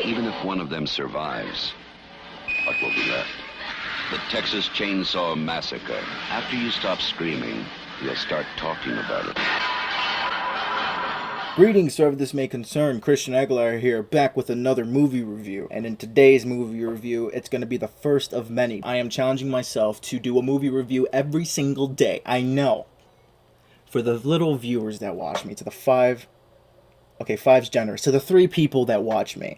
Even if one of them survives, what will be left? The Texas Chainsaw Massacre. After you stop screaming, you'll start talking about it. Greetings, whoever this may concern. Christian Aguilar here, back with another movie review. And in today's movie review, it's going to be the first of many. I am challenging myself to do a movie review every single day. I know. For the little viewers that watch me, to the five's generous. To the 3 people that watch me,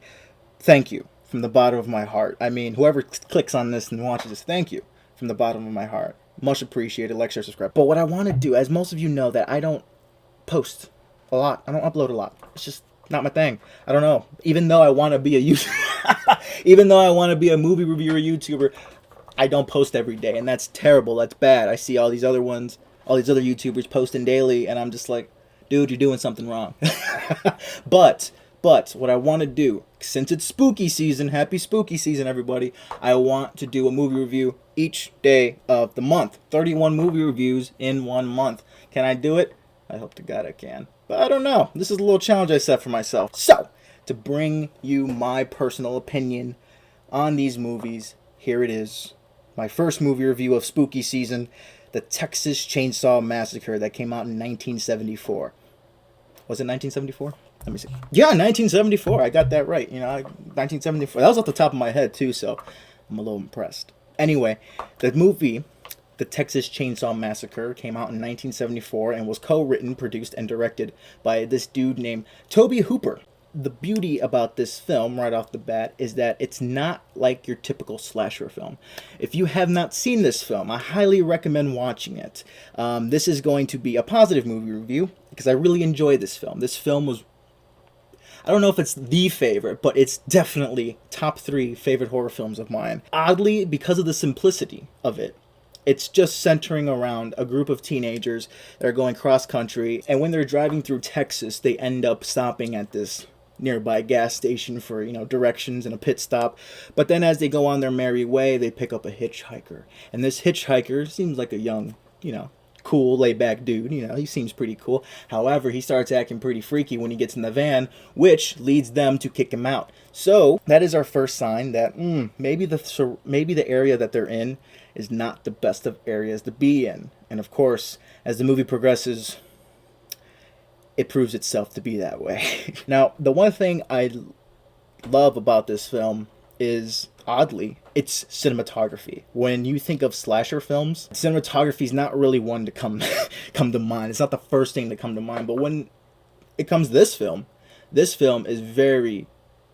thank you from the bottom of my heart. I mean, whoever clicks on this and watches this, thank you from the bottom of my heart. Much appreciated. Like, share, subscribe. But what I want to do, as most of you know, that I don't post a lot. I don't upload a lot. It's just not my thing. I don't know. Even though I want to be a even though I want to be a movie reviewer YouTuber, I don't post every day, and that's terrible. That's bad. I see all these other YouTubers posting daily, and I'm just like, dude, you're doing something wrong. But what I want to do, since it's spooky season, happy spooky season, everybody, I want to do a movie review each day of the month. 31 movie reviews in 1 month. Can I do it? I hope to God I can. But I don't know. This is a little challenge I set for myself. So, to bring you my personal opinion on these movies, here it is. My first movie review of spooky season, the Texas Chainsaw Massacre that came out in 1974. Was it 1974? Let me see. Yeah, 1974. I got that right. 1974. That was off the top of my head, too, so I'm a little impressed. Anyway, the movie, The Texas Chainsaw Massacre, came out in 1974 and was co-written, produced, and directed by this dude named Tobe Hooper. The beauty about this film, right off the bat, is that it's not like your typical slasher film. If you have not seen this film, I highly recommend watching it. This is going to be a positive movie review, because I really enjoyed this film. This film was, I don't know if it's the favorite, but it's definitely top 3 favorite horror films of mine. Oddly, because of the simplicity of it. It's just centering around a group of teenagers that are going cross-country, and when they're driving through Texas, they end up stopping at this nearby gas station for, directions and a pit stop. But then as they go on their merry way, they pick up a hitchhiker. And this hitchhiker seems like a young, cool, laid-back dude. He seems pretty cool. However, he starts acting pretty freaky when he gets in the van, which leads them to kick him out. So that is our first sign that maybe the area that they're in is not the best of areas to be in. And of course, as the movie progresses, it proves itself to be that way. Now, the one thing I love about this film is, oddly, its cinematography. When you think of slasher films, cinematography is not really one to come to mind. It's not the first thing to come to mind. But when it comes to this film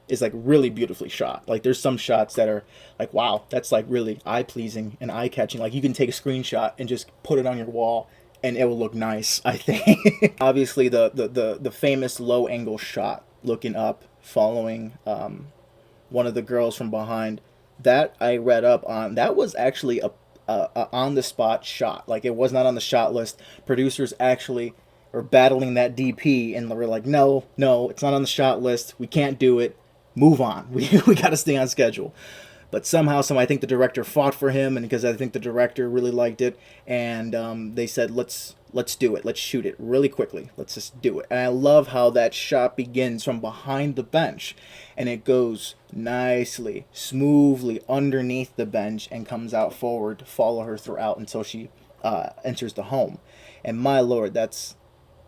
is like really beautifully shot. Like, there's some shots that are like, wow, that's like really eye-pleasing and eye-catching. Like, you can take a screenshot and just put it on your wall and it will look nice, I think. Obviously, the famous low-angle shot looking up, following one of the girls from behind, that I read up on, that was actually a on-the-spot shot. Like, it was not on the shot list. Producers actually were battling that DP, and they were like, no, it's not on the shot list. We can't do it. Move on. We got to stay on schedule. But somehow, I think the director fought for him, and because I think the director really liked it, and they said, let's do it. Let's shoot it really quickly. Let's just do it. And I love how that shot begins from behind the bench, and it goes nicely, smoothly underneath the bench and comes out forward to follow her throughout until she enters the home. And my lord, that's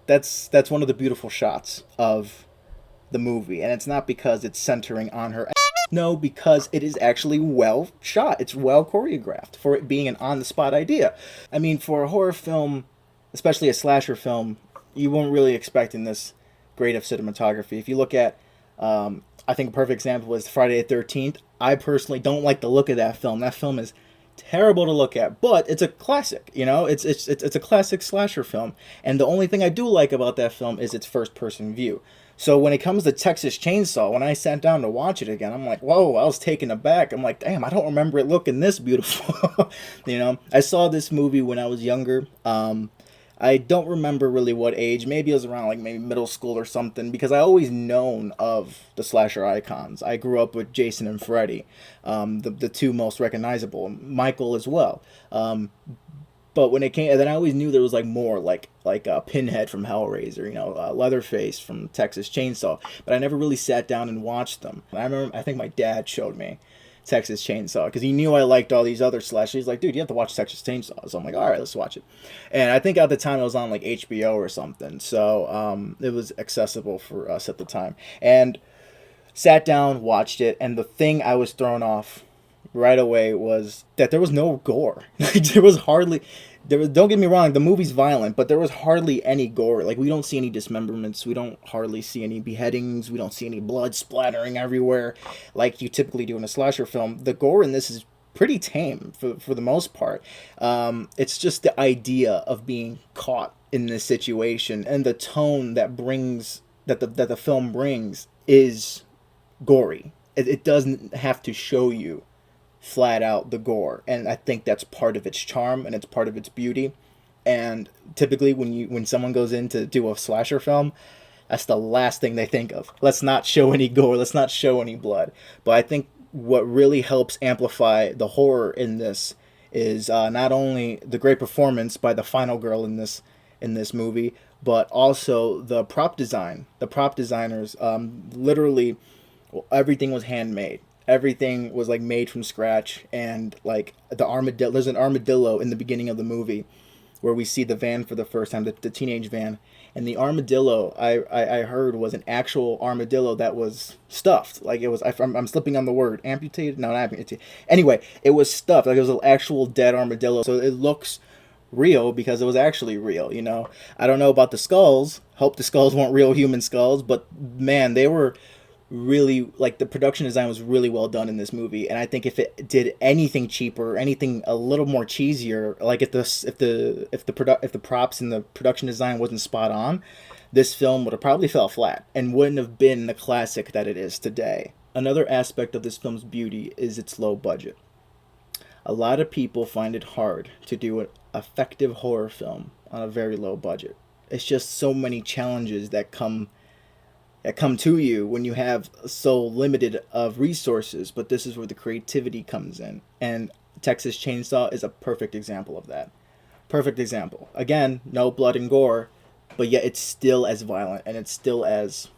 one of the beautiful shots of the movie, and it's not because it's centering on her. No, because it is actually well shot. It's well choreographed for it being an on-the-spot idea. I mean, for a horror film, especially a slasher film, you weren't really expecting this great of cinematography. If you look at, I think a perfect example is Friday the 13th. I personally don't like the look of that film. That film is terrible to look at, but it's a classic. It's a classic slasher film, and the only thing I do like about that film is its first-person view. So when it comes to Texas Chainsaw, when I sat down to watch it again, I'm like, whoa, I was taken aback. I'm like, damn, I don't remember it looking this beautiful. I saw this movie when I was younger. I don't remember really what age. Maybe it was around maybe middle school or something, because I always known of the slasher icons. I grew up with Jason and Freddy, the 2 most recognizable, Michael as well. But when it came, and then I always knew there was like more, like Pinhead from Hellraiser, you know, Leatherface from Texas Chainsaw. But I never really sat down and watched them. I remember, I think my dad showed me Texas Chainsaw because he knew I liked all these other slashers. He's like, dude, you have to watch Texas Chainsaw. So I'm like, all right, let's watch it. And I think at the time it was on like HBO or something, so it was accessible for us at the time. And sat down, watched it, and the thing I was thrown off right away was that there was no gore. There was hardly. Don't get me wrong, the movie's violent, but there was hardly any gore. Like, we don't see any dismemberments, we don't hardly see any beheadings, we don't see any blood splattering everywhere like you typically do in a slasher film. The gore in this is pretty tame for the most part. It's just the idea of being caught in this situation, and the tone that the film brings is gory. It doesn't have to show you flat out the gore, and I think that's part of its charm and it's part of its beauty. And typically when someone goes in to do a slasher film, that's the last thing they think of. Let's not show any gore, let's not show any blood. But I think what really helps amplify the horror in this is not only the great performance by the final girl in this movie, but also the prop design. The prop designers, literally, everything was handmade. Everything was like made from scratch, and like the armadillo. There's an armadillo in the beginning of the movie, where we see the van for the first time, the teenage van, and the armadillo I heard was an actual armadillo that was stuffed. Like it was. I'm slipping on the word amputated. No, not amputated. Anyway, it was stuffed. Like it was an actual dead armadillo. So it looks real because it was actually real. You know, I don't know about the skulls. Hope the skulls weren't real human skulls, but man, they were really, like, the production design was really well done in this movie. And I think if it did anything cheaper, anything a little more cheesier, like if the props and the production design wasn't spot on, this film would have probably fell flat and wouldn't have been the classic that it is today. Another aspect of this film's beauty is its low budget. A lot of people find it hard to do an effective horror film on a very low budget. It's just so many challenges that come to you when you have so limited of resources, but this is where the creativity comes in. And Texas Chainsaw is a perfect example of that. Perfect example. Again, no blood and gore, but yet it's still as violent and it's still as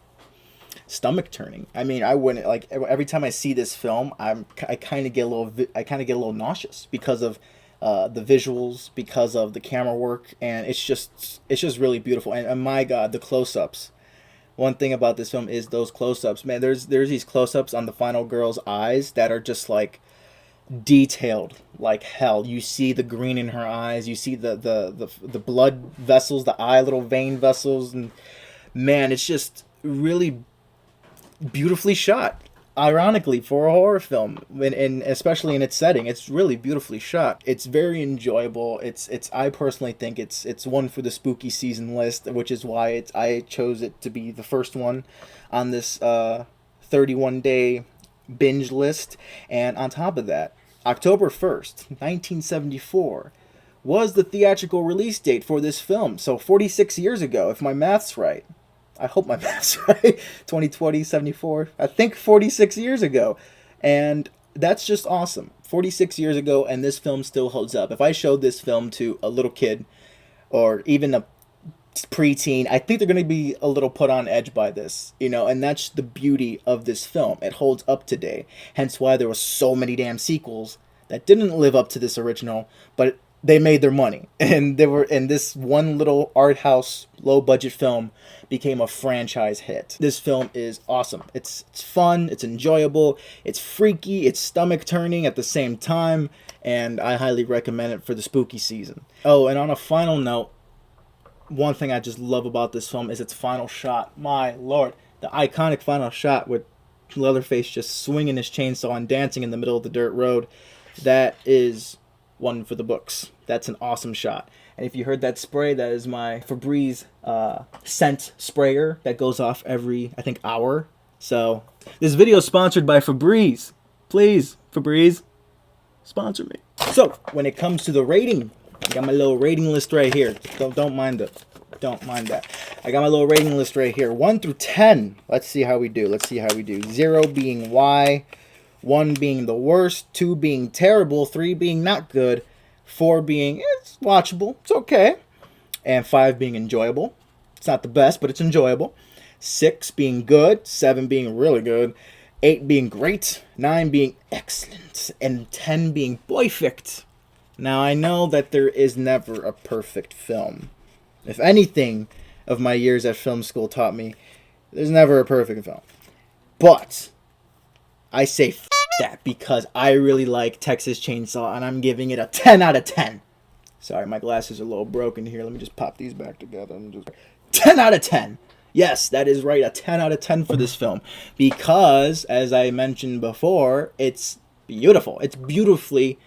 stomach turning. I mean, I wouldn't, like, every time I see this film, I kind of get a little nauseous because of the visuals, because of the camera work, and it's just really beautiful. And my God, the close-ups. One thing about this film is those close-ups. Man, there's these close-ups on the final girl's eyes that are just like detailed like hell. You see the green in her eyes. You see the blood vessels, the eye little vein vessels, and man, it's just really beautifully shot. Ironically, for a horror film, and especially in its setting, it's really beautifully shot. It's very enjoyable. It's I personally think it's one for the spooky season list, which is why I chose it to be the first one on this 31-day binge list. And on top of that, October 1st, 1974 was the theatrical release date for this film. So 46 years ago, if my math's right. I hope my math's right. 2020, 74. I think 46 years ago. And that's just awesome. 46 years ago, and this film still holds up. If I showed this film to a little kid or even a preteen, I think they're going to be a little put on edge by this, you know, and that's the beauty of this film. It holds up today. Hence why there were so many damn sequels that didn't live up to this original, but they made their money. And they were in this one little art house, low budget film became a franchise hit. This film is awesome. It's fun, it's enjoyable, it's freaky, it's stomach turning at the same time, and I highly recommend it for the spooky season. Oh, and on a final note, one thing I just love about this film is its final shot. My lord, the iconic final shot with Leatherface just swinging his chainsaw and dancing in the middle of the dirt road. That is one for the books. That's an awesome shot. And if you heard that spray, that is my Febreze scent sprayer that goes off every, I think, hour. So this video is sponsored by Febreze. Please, Febreze, sponsor me. So when it comes to the rating, I got my little rating list right here. Don't mind it. Don't mind that. I got my little rating list right here. 1 through 10. Let's see how we do. 0 being Y, 1 being the worst, 2 being terrible, 3 being not good, 4 being it's watchable, it's okay, and 5 being enjoyable. It's not the best, but it's enjoyable. 6 being good, 7 being really good, 8 being great, 9 being excellent, and 10 being perfect. Now, I know that there is never a perfect film. If anything of my years at film school taught me, there's never a perfect film. But I say that because I really like Texas Chainsaw, and I'm giving it a 10 out of 10. Sorry, my glasses are a little broken here. Let me just pop these back together. 10 out of 10. Yes, that is right, a 10 out of 10 for this film. Because, as I mentioned before, it's beautiful. It's beautifully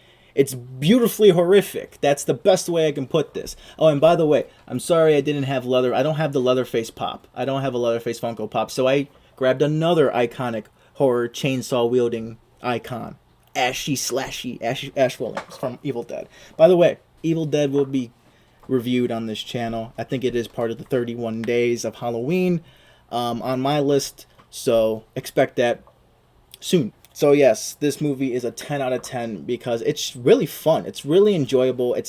horrific. That's the best way I can put this. Oh, and by the way, I'm sorry I don't have the Leatherface Pop. I don't have a Leatherface Funko Pop, so I grabbed another iconic horror chainsaw wielding icon. Ash Williams from Evil Dead. By the way, Evil Dead will be reviewed on this channel. I think it is part of the 31 days of Halloween on my list, so expect that soon. So yes, this movie is a 10 out of 10 because it's really fun. It's really enjoyable. I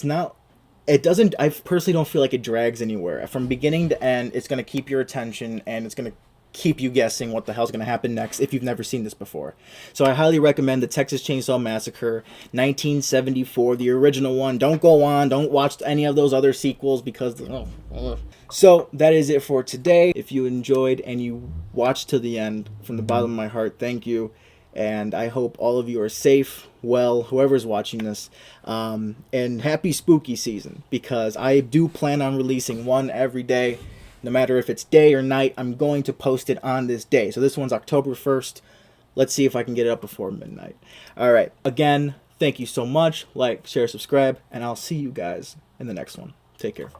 personally don't feel like it drags anywhere. From beginning to end, it's going to keep your attention, and it's going to keep you guessing what the hell's going to happen next if you've never seen this before. So I highly recommend the Texas Chainsaw Massacre 1974, the original one. Don't watch any of those other sequels because So that is it for today. If you enjoyed and you watched to the end, from the bottom of my heart, thank you. And I hope all of you are safe, well, whoever's watching this, and happy spooky season, because I do plan on releasing one every day. No matter if it's day or night, I'm going to post it on this day. So this one's October 1st. Let's see if I can get it up before midnight. All right. Again, thank you so much. Like, share, subscribe, and I'll see you guys in the next one. Take care.